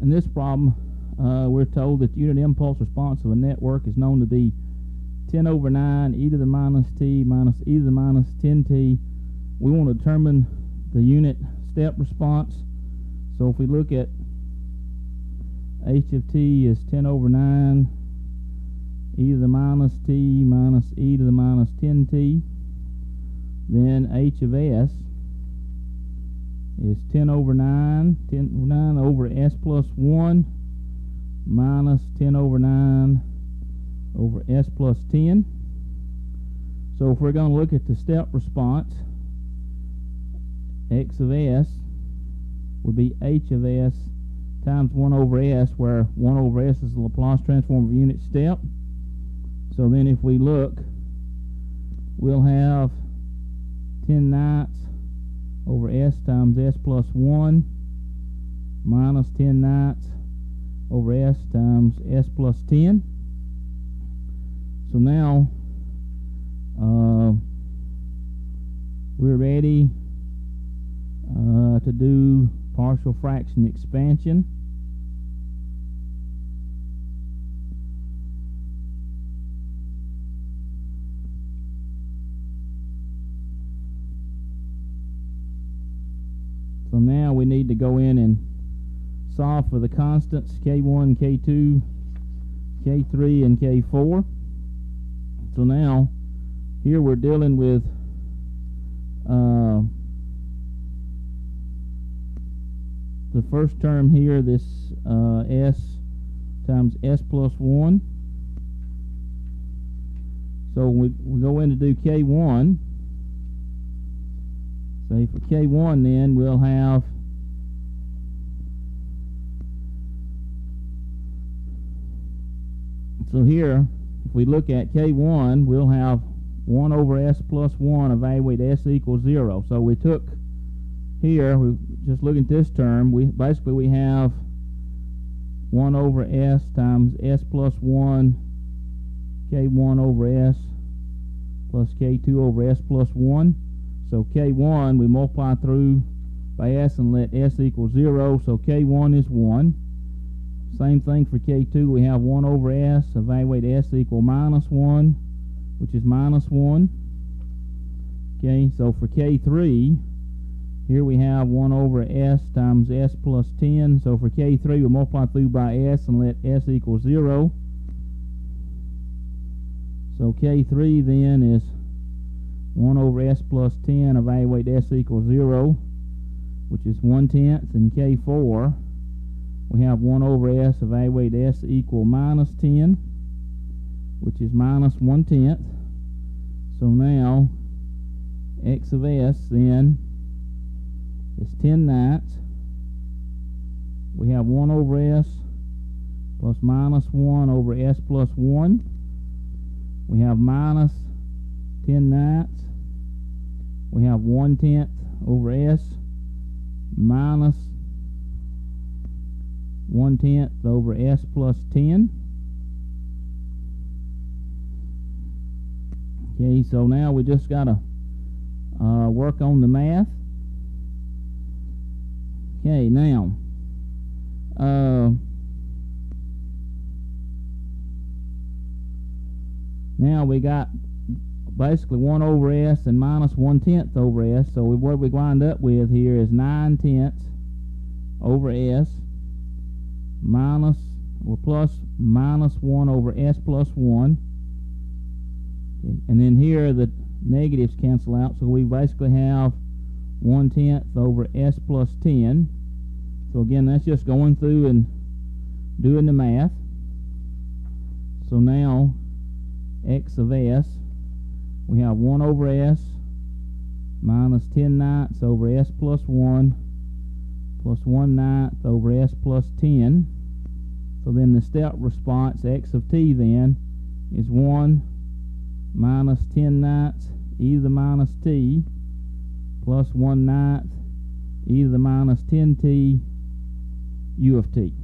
In this problem, we're told that the unit impulse response of a network is known to be 10 over 9 e to the minus t minus e to the minus 10t. We want to determine the unit step response. So if we look at h of t is 10 over 9 e to the minus t minus e to the minus 10t, then h of s is 10 over 9 over s plus 1 minus 10 over 9 over s plus 10. So if we're going to look at the step response, x of s would be h of s times 1 over s, where 1 over s is the Laplace transform of unit step. So then if we look, we'll have 10/9 over s times s plus 1 minus 10/9 over s times s plus 10. So now we're ready to do partial fraction expansion. So now we need to go in and solve for the constants k1, k2, k3, and k4. So now here we're dealing with the first term here, this s times s plus 1. So we go in to do k1. Say for k1 then we'll have so here if we look at k1, we'll have 1 over s plus 1, evaluate s equals 0. So we took here, we just looking at this term, we have 1 over s times s plus 1 k1 over s plus k2 over s plus 1. So k1 we multiply through by s and let s equal 0, so k1 is 1. Same thing for k2, we have 1 over s, evaluate s equal minus 1, which is minus 1. Okay, so for k3, here we have 1 over s times s plus 10. So for k3, we multiply through by s and let s equal 0. So k3 then is 1 over s plus 10, evaluate s equals 0, which is 1/10. And k4, we have 1 over s, evaluate s equal minus 10, which is minus 1/10. So now x of s then is 10/9. We have 1 over s plus minus 1 over s plus 1. We have minus 10/9. We have 1/10 over s minus 1/10 over s plus 10. Okay, so now we just got to work on the math. Okay, now we got basically 1 over s and minus 1/10 over s. So what we wind up with here is 9/10 over s minus or plus minus 1 over s plus 1. Okay. And then here the negatives cancel out, so we basically have 1/10 over s plus 10. So again, that's just going through and doing the math. So now x of s, we have 1 over s minus 10/9 over s plus 1 plus 1/9 over s plus 10. So then the step response, x of t then, is 1 minus 10/9 e to the minus t plus 1/9 e to the minus 10t u of t.